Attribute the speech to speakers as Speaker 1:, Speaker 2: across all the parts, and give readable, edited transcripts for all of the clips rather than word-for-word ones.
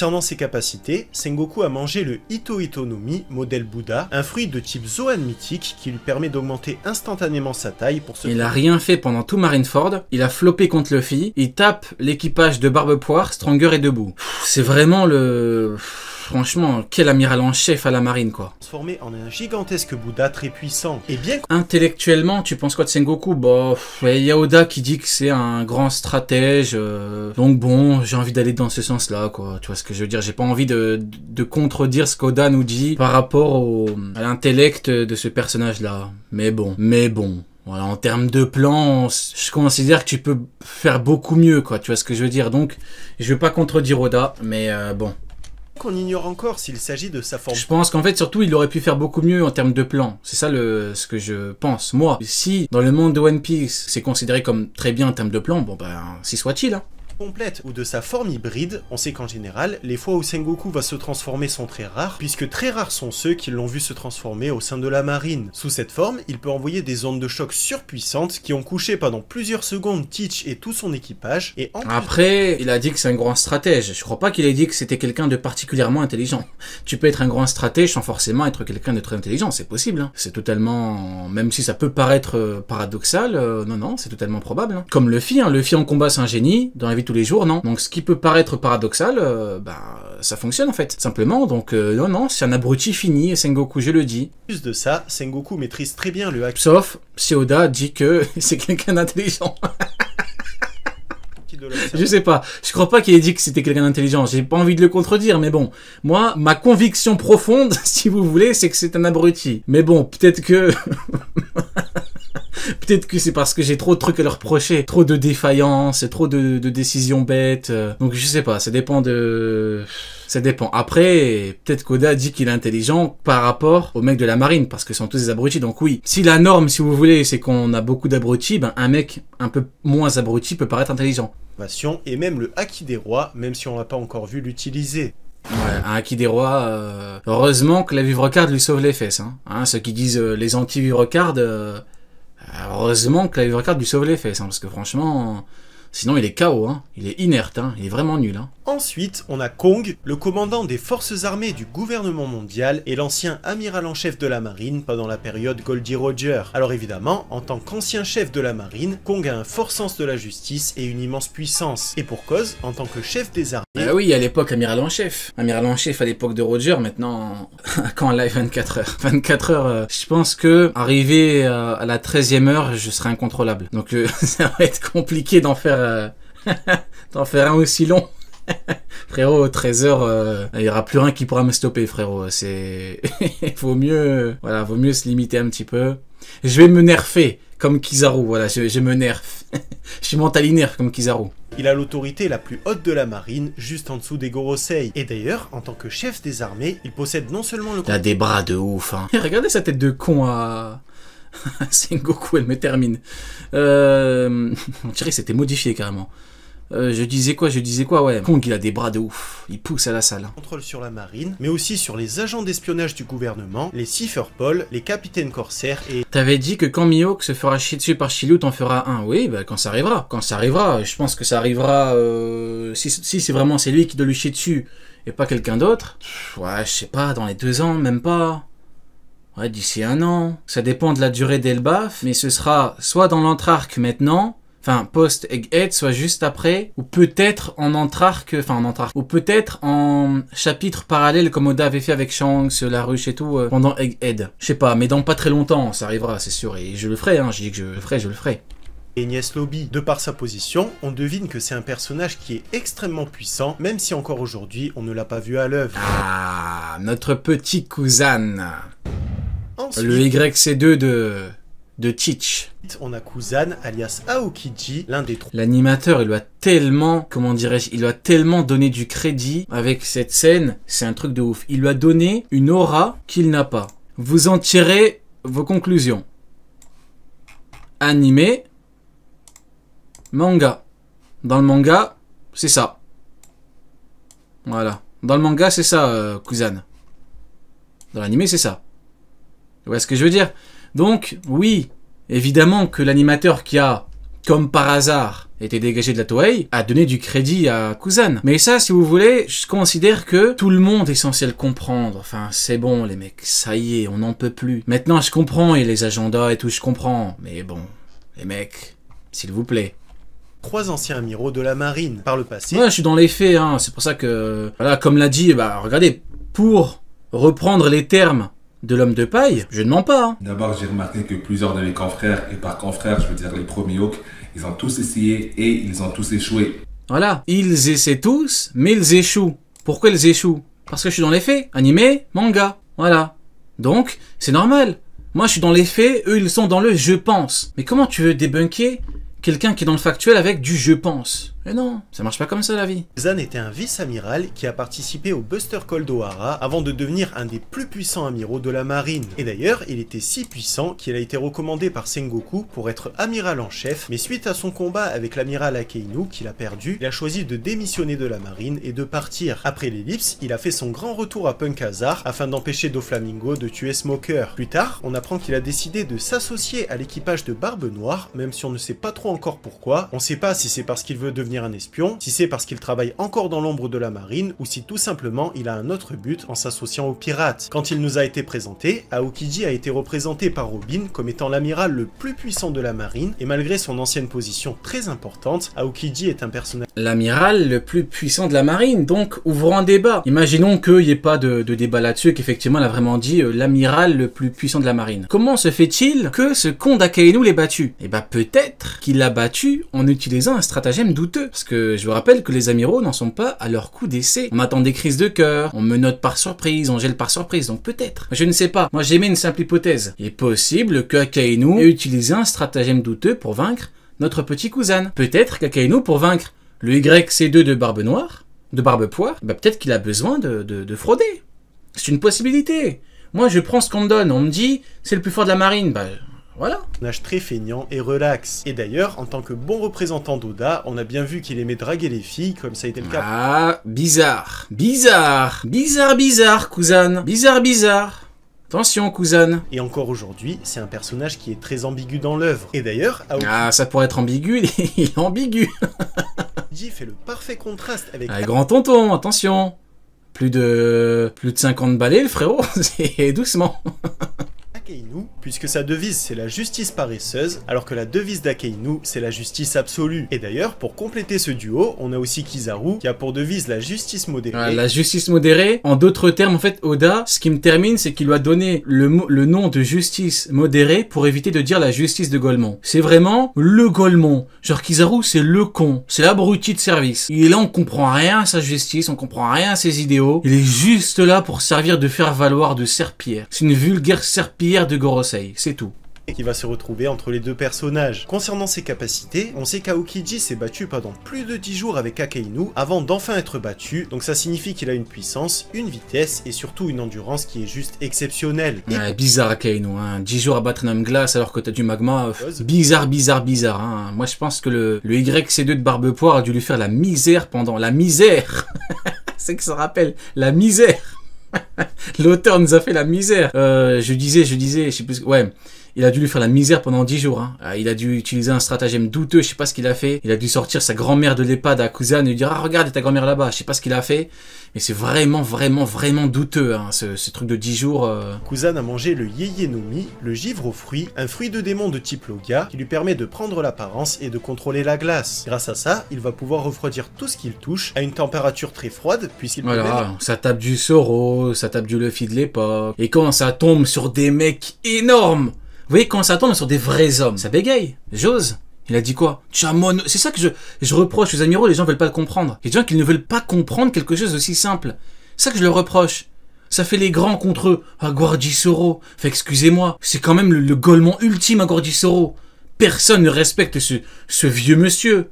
Speaker 1: Concernant ses capacités, Sengoku a mangé le Ito Ito no Mi, modèle Bouddha, un fruit de type Zoan mythique qui lui permet d'augmenter instantanément sa taille pour se...
Speaker 2: Il a rien fait pendant tout Marineford, il a floppé contre Luffy, il tape l'équipage de Barbe-Poire, Stronger est debout. C'est vraiment le... Franchement, quel amiral en chef à la marine, quoi.
Speaker 1: Transformé en un gigantesque Bouddha très puissant. Et bien
Speaker 2: intellectuellement, tu penses quoi de Sengoku? Bah, il y a Oda qui dit que c'est un grand stratège, donc bon, j'ai envie d'aller dans ce sens-là, quoi. Tu vois ce que je veux dire? J'ai pas envie de contredire ce qu'Oda nous dit par rapport à l'intellect de ce personnage-là. Mais bon. Voilà, en termes de plan, je considère que tu peux faire beaucoup mieux, quoi. Tu vois ce que je veux dire? Donc, je veux pas contredire Oda, mais bon.
Speaker 1: qu'on ignore encore s'il s'agit de sa forme.
Speaker 2: Je pense qu'en fait, surtout, il aurait pu faire beaucoup mieux en termes de plan. C'est ça ce que je pense. Moi, si dans le monde de One Piece, c'est considéré comme très bien en termes de plan, bon ben, si soit-il, hein.
Speaker 1: Complète ou de sa forme hybride, on sait qu'en général, les fois où Sengoku va se transformer sont très rares, puisque très rares sont ceux qui l'ont vu se transformer au sein de la marine. Sous cette forme, il peut envoyer des ondes de choc surpuissantes qui ont couché pendant plusieurs secondes Teach et tout son équipage, et en
Speaker 2: Après, il a dit que c'est un grand stratège. Je crois pas qu'il ait dit que c'était quelqu'un de particulièrement intelligent. Tu peux être un grand stratège sans forcément être quelqu'un de très intelligent, c'est possible, hein. C'est totalement... Même si ça peut paraître paradoxal, non, c'est totalement probable, hein. Comme Luffy, hein. Luffy en combat c'est un génie, dans la vie de tous les jours, non. Donc ce qui peut paraître paradoxal, ça fonctionne en fait, simplement. Donc non, c'est un abruti fini, Sengoku, je le dis.
Speaker 1: En plus de ça, Sengoku maîtrise très bien le haki.
Speaker 2: Sauf si Oda dit que c'est quelqu'un d'intelligent. Je sais pas, je crois pas qu'il ait dit que c'était quelqu'un d'intelligent, j'ai pas envie de le contredire, mais bon, moi, ma conviction profonde, si vous voulez, c'est que c'est un abruti. Mais bon, peut-être que... Peut-être que c'est parce que j'ai trop de trucs à leur reprocher, trop de défaillances, trop de décisions bêtes, donc je sais pas, ça dépend. Après, peut-être qu'Oda dit qu'il est intelligent par rapport aux mecs de la marine, parce que ce sont tous des abrutis, donc oui. Si la norme, si vous voulez, c'est qu'on a beaucoup d'abrutis, ben un mec un peu moins abruti peut paraître intelligent.
Speaker 1: Et même le haki des rois, même si on l'a pas encore vu l'utiliser.
Speaker 2: Ouais, un haki des rois, heureusement que la vivre-carde lui sauve les fesses, hein. Ceux qui disent les anti-vivre-cardes, heureusement que la vivre-carde lui sauve les fesses, hein, parce que franchement... Sinon il est KO, hein. Il est inerte, hein. Il est vraiment nul, hein.
Speaker 1: Ensuite, on a Kong, le commandant des forces armées du gouvernement mondial et l'ancien amiral en chef de la marine pendant la période Goldie Roger. Alors évidemment, en tant qu'ancien chef de la marine, Kong a un fort sens de la justice et une immense puissance. Et pour cause, en tant que chef des armées...
Speaker 2: Ah oui, à l'époque, amiral en chef. Amiral en chef à l'époque de Roger, maintenant, quand live 24 heures. 24 heures, je pense que, arrivé à la 13e heure, je serai incontrôlable. Donc ça va être compliqué d'en faire un aussi long. Frérot, 13 heures, il y aura plus rien qui pourra me stopper, frérot. C'est... vaut mieux se limiter un petit peu. Je vais me nerfer, comme Kizaru, voilà, je me nerf. Je suis mental nerf comme Kizaru.
Speaker 1: Il a l'autorité la plus haute de la marine, juste en dessous des Gorosei. Et d'ailleurs, en tant que chef des armées, il possède non seulement le...
Speaker 2: Il a des bras de ouf, hein. Regardez sa tête de con à... Sengoku, elle me termine. On dirait que c'était modifié carrément. Je disais quoi, ouais. Kong, il a des bras de ouf. Il pousse à la salle.
Speaker 1: Contrôle sur la marine, mais aussi sur les agents d'espionnage du gouvernement, les Cypherpol, les capitaines corsaires et...
Speaker 2: T'avais dit que quand Mihawk se fera chier dessus par Shilou, t'en feras un. Oui, bah quand ça arrivera. Quand ça arrivera, je pense que ça arrivera... Si c'est vraiment c'est lui qui doit lui chier dessus, et pas quelqu'un d'autre. Ouais, je sais pas, dans les 2 ans, même pas. Ouais, d'ici 1 an. Ça dépend de la durée d'Elbaf, mais ce sera soit dans l'Entrarque maintenant... Enfin, post-Egghead, soit juste après, ou peut-être en Entrarque, ou peut-être en chapitre parallèle comme Oda avait fait avec Shanks, la ruche et tout, pendant Egghead. Je sais pas, mais dans pas très longtemps, ça arrivera, c'est sûr, et je le ferai, hein, je dis que je le ferai.
Speaker 1: Et Enies Lobby, de par sa position, on devine que c'est un personnage qui est extrêmement puissant, même si encore aujourd'hui, on ne l'a pas vu à l'œuvre.
Speaker 2: Ah, notre petit cousin.
Speaker 1: Ensuite,
Speaker 2: le YC2 de Teach.
Speaker 1: On a Kuzan, alias Aokiji, l'un des 3.
Speaker 2: L'animateur, il lui a tellement, comment dirais-je, il lui a tellement donné du crédit avec cette scène, c'est un truc de ouf. Il lui a donné une aura qu'il n'a pas. Vous en tirez vos conclusions. Animé, manga. Dans le manga, c'est ça. Voilà. Dans le manga, c'est ça, Kuzan. Dans l'animé, c'est ça. Vous voyez ce que je veux dire? Donc, oui, évidemment que l'animateur qui a, comme par hasard, était dégagé de la Toei, a donné du crédit à Kuzan. Mais ça, si vous voulez, je considère que tout le monde est censé le comprendre. Enfin, c'est bon, les mecs, ça y est, on n'en peut plus. Maintenant, je comprends, et les agendas et tout, je comprends. Mais bon, les mecs, s'il vous plaît.
Speaker 1: 3 anciens amiraux de la marine par le passé.
Speaker 2: Ouais, je suis dans les faits, hein. C'est pour ça que, voilà, comme l'a dit, bah, regardez, pour reprendre les termes de l'homme de paille, je ne mens pas. Hein.
Speaker 3: D'abord, j'ai remarqué que plusieurs de mes confrères, et par confrères, je veux dire les premiers Hawks, ils ont tous essayé et ils ont tous échoué.
Speaker 2: Voilà, ils essaient tous, mais ils échouent. Pourquoi ils échouent? Parce que je suis dans les faits. Animé, manga, voilà. Donc, c'est normal. Moi, je suis dans les faits, eux, ils sont dans le « je pense ». Mais comment tu veux débunker quelqu'un qui est dans le factuel avec du « je pense ». Mais non, ça marche pas comme ça la vie.
Speaker 1: Kuzan était un vice-amiral qui a participé au Buster Call d'Ohara avant de devenir un des plus puissants amiraux de la marine. Et d'ailleurs, il était si puissant qu'il a été recommandé par Sengoku pour être amiral en chef, mais suite à son combat avec l'amiral Akainu qu'il a perdu, il a choisi de démissionner de la marine et de partir. Après l'ellipse, il a fait son grand retour à Punk Hazard afin d'empêcher Doflamingo de tuer Smoker. Plus tard, on apprend qu'il a décidé de s'associer à l'équipage de Barbe Noire, même si on ne sait pas trop encore pourquoi. On sait pas si c'est parce qu'il veut devenir un espion, si c'est parce qu'il travaille encore dans l'ombre de la marine, ou si tout simplement il a un autre but en s'associant aux pirates. Quand il nous a été présenté, Aokiji a été représenté par Robin comme étant l'amiral le plus puissant de la marine, et malgré son ancienne position très importante, Aokiji est un personnage...
Speaker 2: L'amiral le plus puissant de la marine, donc ouvrons un débat. Imaginons qu'il n'y ait pas de débat là-dessus, qu'effectivement elle a vraiment dit l'amiral le plus puissant de la marine. Comment se fait-il que ce con d'Akainu l'ait battu? Eh bah peut-être qu'il l'a battu en utilisant un stratagème douteux. Parce que je vous rappelle que les amiraux n'en sont pas à leur coup d'essai. On attend des crises de cœur, on menote par surprise, on gèle par surprise, donc peut-être. Je ne sais pas. Moi j'émets une simple hypothèse. Il est possible que Akainu ait utilisé un stratagème douteux pour vaincre notre petit Kuzan. Peut-être qu'Akainu, pour vaincre le YC2 de Barbe Noire, de Barbe Poire, bah peut-être qu'il a besoin de frauder. C'est une possibilité. Moi je prends ce qu'on me donne, on me dit c'est le plus fort de la marine, bah... Voilà.
Speaker 1: Personnage très feignant et relax. Et d'ailleurs, en tant que bon représentant d'Oda, on a bien vu qu'il aimait draguer les filles, comme ça a été le cas.
Speaker 2: Ah, bizarre. Bizarre. Bizarre, bizarre, Kuzan. Bizarre, bizarre. Attention, Kuzan.
Speaker 1: Et encore aujourd'hui, c'est un personnage qui est très ambigu dans l'œuvre. Et d'ailleurs,
Speaker 2: Ah, ça pourrait être ambigu, il est ambigu.
Speaker 1: Aokiji fait le parfait contraste avec...
Speaker 2: Ah, grand tonton, attention. Plus de 50 balais, le frérot. C'est doucement.
Speaker 1: Akainu, puisque sa devise c'est la justice paresseuse, alors que la devise d'Akainu c'est la justice absolue. Et d'ailleurs, pour compléter ce duo, on a aussi Kizaru qui a pour devise la justice modérée.
Speaker 2: Ah, la justice modérée, en d'autres termes, en fait, Oda, ce qui me termine, c'est qu'il lui a donné le nom de justice modérée pour éviter de dire la justice de Golemon. C'est vraiment le Golemon. Genre Kizaru, c'est le con, c'est l'abruti de service. Il est là, on comprend rien à sa justice, on comprend rien à ses idéaux. Il est juste là pour servir de faire valoir de serpillère. C'est une vulgaire serpillière de Gorosei, c'est tout.
Speaker 1: Et qui va se retrouver entre les deux personnages. Concernant ses capacités, on sait qu'Aokiji s'est battu pendant plus de 10 jours avec Akainu avant d'enfin être battu, donc ça signifie qu'il a une puissance, une vitesse et surtout une endurance qui est juste exceptionnelle.
Speaker 2: Ouais, bizarre Akainu, hein. 10 jours à battre un homme glace alors que t'as du magma, bizarre, bizarre, bizarre. Hein. Moi je pense que le YC2 de Barbe Poire a dû lui faire la misère pendant la misère. C'est que ça rappelle la misère. L'auteur nous a fait la misère. Je disais, je sais plus. Ouais, il a dû lui faire la misère pendant 10 jours. Hein. Il a dû utiliser un stratagème douteux, je sais pas ce qu'il a fait. Il a dû sortir sa grand-mère de l'EHPAD à Kuzan et lui dire ah regarde ta grand-mère là-bas, je sais pas ce qu'il a fait. Mais c'est vraiment, vraiment, vraiment douteux, hein, ce truc de 10 jours.
Speaker 1: Kuzan a mangé le Yeye no Mi, le givre aux fruits, un fruit de démon de type Logia, qui lui permet de prendre l'apparence et de contrôler la glace. Grâce à ça, il va pouvoir refroidir tout ce qu'il touche à une température très froide, puisqu'il peut
Speaker 2: même... ça tape du Zoro, ça tape du Luffy de l'époque. Et quand ça tombe sur des mecs énormes, vous voyez, quand ça tombe sur des vrais hommes, ça bégaye. J'ose. Il a dit quoi? C'est ça que je reproche aux amiraux, les gens veulent pas le comprendre. Il y a des gens qui ne veulent pas comprendre quelque chose aussi simple. C'est ça que je leur reproche. Ça fait les grands contre eux. Ah, Guardisoro. Fait excusez-moi, c'est quand même le Golemon ultime à Guardisoro. Personne ne respecte ce vieux monsieur.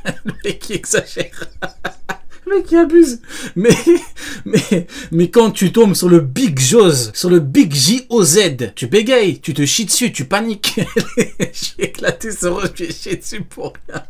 Speaker 2: Le mec qui exagère. Le mec qui abuse. Mais quand tu tombes sur le Big Joz, sur le Big J-O-Z, tu bégayes, tu te chies dessus, tu paniques. J'ai éclaté Zoro, je lui ai chié dessus pour rien.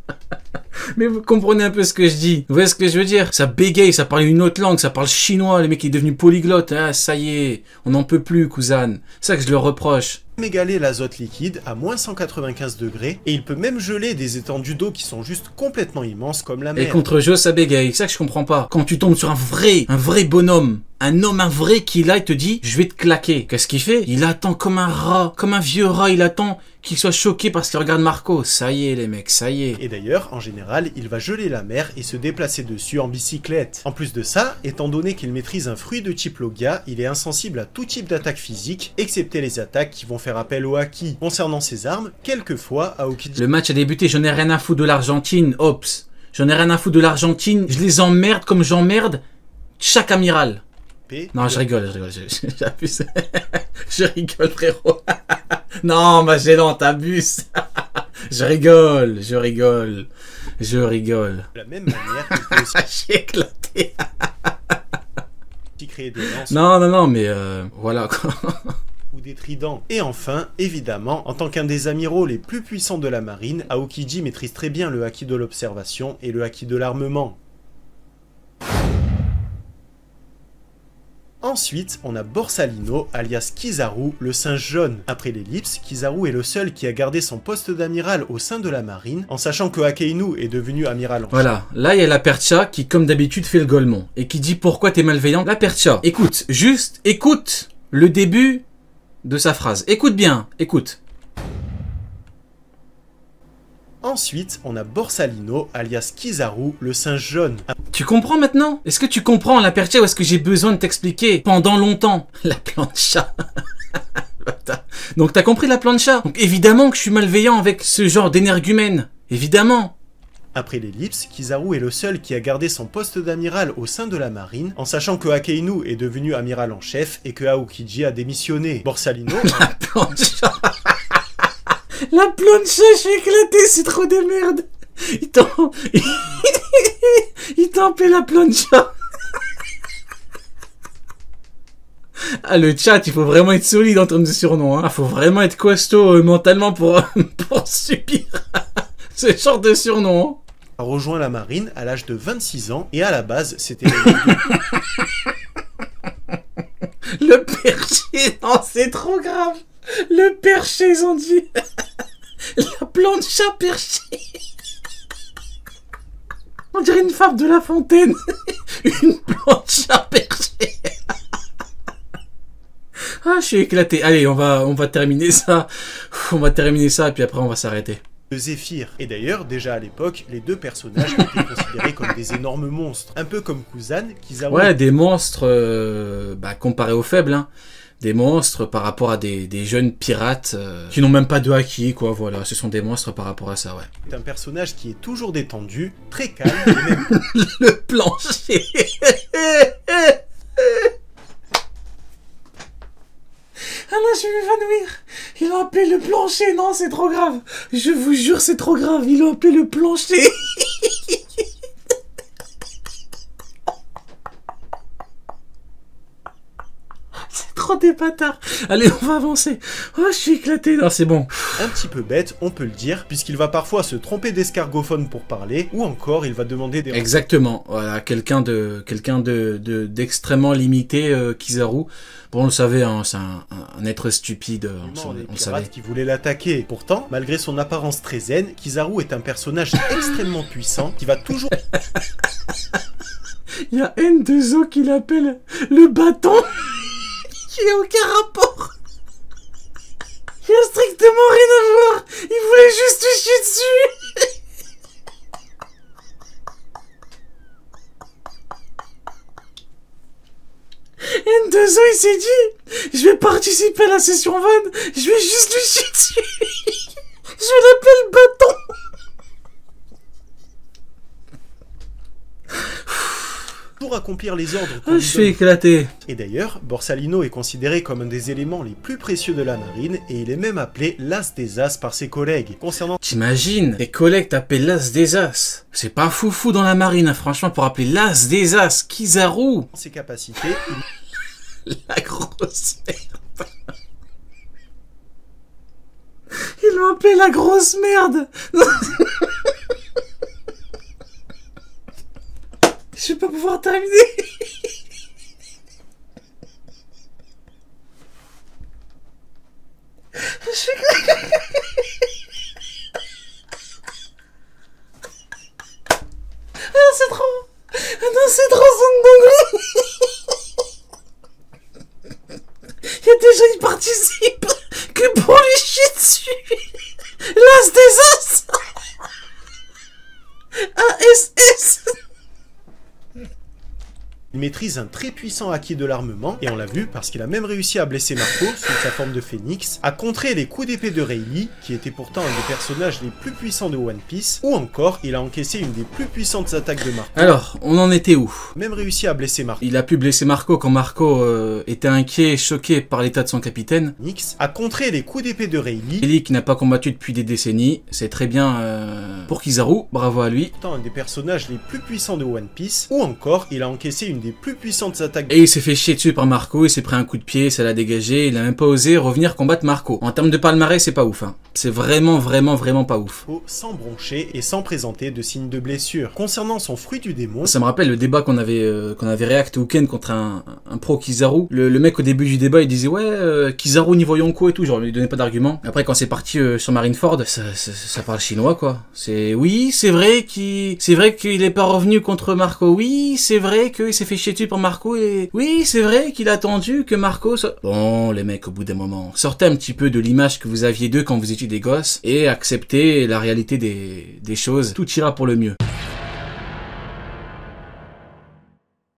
Speaker 2: Mais vous comprenez un peu ce que je dis. Vous voyez ce que je veux dire? Ça bégaye, ça parle une autre langue, ça parle chinois, le mec est devenu polyglotte. Ah, ça y est, on n'en peut plus, Kuzan. C'est ça que je le reproche.
Speaker 1: égaler l'azote liquide à moins 195 degrés et il peut même geler des étendues d'eau qui sont juste complètement immenses comme la mer.
Speaker 2: Et contre Joe, ça bégaye, c'est ça que je comprends pas. Quand tu tombes sur un vrai bonhomme, un vrai qui là, il te dit, je vais te claquer. Qu'est-ce qu'il fait? Il attend comme un rat, comme un vieux rat, il attend qu'il soit choqué parce qu'il regarde Marco. Ça y est les mecs, ça y est.
Speaker 1: Et d'ailleurs, en général, il va geler la mer et se déplacer dessus en bicyclette. En plus de ça, étant donné qu'il maîtrise un fruit de type Logia, il est insensible à tout type d'attaque physique, excepté les attaques qui vont faire appel au Haki. Concernant ses armes, quelquefois, Aokiji...
Speaker 2: Le match a débuté, j'en ai rien à foutre de l'Argentine, Ops. J'en ai rien à foutre de l'Argentine, je les emmerde comme j'emmerde chaque amiral. Non, je rigole, j'abuse. Je rigole, frérot. Non, Magellan, t'abuses. Je rigole.
Speaker 1: De la même manière, il peut aussi...
Speaker 2: J'ai éclaté.
Speaker 1: créer des lances.
Speaker 2: Non, mais voilà quoi.
Speaker 1: Ou des tridents. Et enfin, évidemment, en tant qu'un des amiraux les plus puissants de la marine, Aokiji maîtrise très bien le haki de l'observation et le haki de l'armement. Ensuite, on a Borsalino, alias Kizaru, le singe jaune. Après l'ellipse, Kizaru est le seul qui a gardé son poste d'amiral au sein de la marine, en sachant que Hakeinu est devenu amiral en chef.
Speaker 2: Voilà, là il y a la Percha qui, comme d'habitude, fait le golemon, et qui dit pourquoi t'es malveillant. La Percha, écoute, juste écoute le début de sa phrase. Écoute bien, écoute.
Speaker 1: Ensuite, on a Borsalino, alias Kizaru, le singe jaune.
Speaker 2: Tu comprends maintenant? Est-ce que tu comprends la Percha ou est-ce que j'ai besoin de t'expliquer pendant longtemps? La plancha. Donc t'as compris la plancha? Donc évidemment que je suis malveillant avec ce genre d'énergumène. Évidemment.
Speaker 1: Après l'ellipse, Kizaru est le seul qui a gardé son poste d'amiral au sein de la marine, en sachant que Hakeinu est devenu amiral en chef et que Aokiji a démissionné. Borsalino...
Speaker 2: La plancha. La plancha, je suis éclaté, c'est trop de merde. Il t'a appelé la plancha. Ah, le chat, il faut vraiment être solide en termes de surnom. Hein. Ah, faut vraiment être costaud mentalement pour subir ce genre de surnom. Hein.
Speaker 1: A rejoint la marine à l'âge de 26 ans et à la base, c'était...
Speaker 2: Le perché, non, c'est trop grave. Le perché, ils ont dit. La plancha perché. On dirait une fable de La Fontaine. Une plancha perché. Ah, je suis éclaté. Allez, on va terminer ça. On va terminer ça et puis après on va s'arrêter.
Speaker 1: De Zéphyr. Et d'ailleurs, déjà à l'époque, les deux personnages étaient considérés comme des énormes monstres. Un peu comme Kuzan, Kizaru...
Speaker 2: Ouais, des monstres comparés aux faibles, hein. Des monstres par rapport à des jeunes pirates qui n'ont même pas de haki, quoi, voilà, ce sont des monstres par rapport à ça, ouais.
Speaker 1: C'est un personnage qui est toujours détendu, très calme, et même...
Speaker 2: Le plancher. Ah là, je vais m'évanouir. Ils l'ont appelé le plancher, non, c'est trop grave. Je vous jure, c'est trop grave, ils l'ont appelé le plancher. Trop des bâtards. Allez, on va avancer. Oh, je suis éclaté. Non, c'est bon.
Speaker 1: Un petit peu bête, on peut le dire, puisqu'il va parfois se tromper d'escargophone pour parler, ou encore il va demander des...
Speaker 2: Exactement. Voilà, quelqu'un d'extrêmement limité, Kizaru. Bon, on le savait, hein, c'est un être stupide. On le savait.
Speaker 1: Qui voulait l'attaquer. Pourtant, malgré son apparence très zen, Kizaru est un personnage extrêmement puissant qui va toujours...
Speaker 2: Il y a N2O qui l'appelle le bâton. Il n'y a aucun rapport. Il n'y a strictement rien à voir. Il voulait juste te chier dessus. N2O, il s'est dit, je vais participer à la session van, je vais juste lui chier dessus. Je vais l'appeler le bâton.
Speaker 1: pour accomplir les ordres.
Speaker 2: Je suis éclaté.
Speaker 1: Et d'ailleurs, Borsalino est considéré comme un des éléments les plus précieux de la marine et il est même appelé l'as des as par ses collègues. Concernant...
Speaker 2: T'imagines, tes collègues t'appellent l'as des as. C'est pas foufou dans la marine, hein, franchement, pour appeler l'as des as, Kizaru.
Speaker 1: Ses capacités...
Speaker 2: La grosse merde. Ils l'ont appelé la grosse merde. Je vais pas pouvoir terminer. C'est trop... Non, c'est trop son dinguerie. Il y a des gens qui participent que pour lui chier dessus. L'as des as. ASS.
Speaker 1: Il maîtrise un très puissant acquis de l'armement, et on l'a vu parce qu'il a même réussi à blesser Marco sous sa forme de phénix, à contrer les coups d'épée de Rayleigh, qui était pourtant un des personnages les plus puissants de One Piece, ou encore il a encaissé une des plus puissantes attaques de Marco.
Speaker 2: Alors, on en était où?
Speaker 1: Même réussi à blesser Marco.
Speaker 2: Il a pu blesser Marco quand Marco était inquiet, choqué par l'état de son capitaine.
Speaker 1: Phoenix a contré les coups d'épée de Rayleigh,
Speaker 2: Rayleigh qui n'a pas combattu depuis des décennies, c'est très bien pour Kizaru, bravo à lui.
Speaker 1: pourtant un des personnages les plus puissants de One Piece, ou encore il a encaissé une des plus puissantes attaques de
Speaker 2: Et il s'est fait chier dessus par Marco, il s'est pris un coup de pied, ça l'a dégagé, il a même pas osé revenir combattre Marco. En termes de palmarès, c'est pas ouf, hein. C'est vraiment pas ouf.
Speaker 1: Marco sans broncher et sans présenter de signes de blessure. Concernant son fruit du démon,
Speaker 2: Ça me rappelle le débat qu'on avait réacté week-end contre un pro Kizaru. Le mec au début du débat il disait ouais Kizaru niveau Yonko et tout, genre il lui donnait pas d'argument. Après quand c'est parti sur Marineford, ça parle chinois quoi. C'est vrai qu'il est pas revenu contre Marco. Oui, c'est vrai qu'il s'est fait chier dessus par Marco et oui, c'est vrai qu'il a attendu que Marco soit... Bon les mecs, au bout d'un moment, sortez un petit peu de l'image que vous aviez d'eux quand vous étiez des gosses et acceptez la réalité des choses. Tout ira pour le mieux.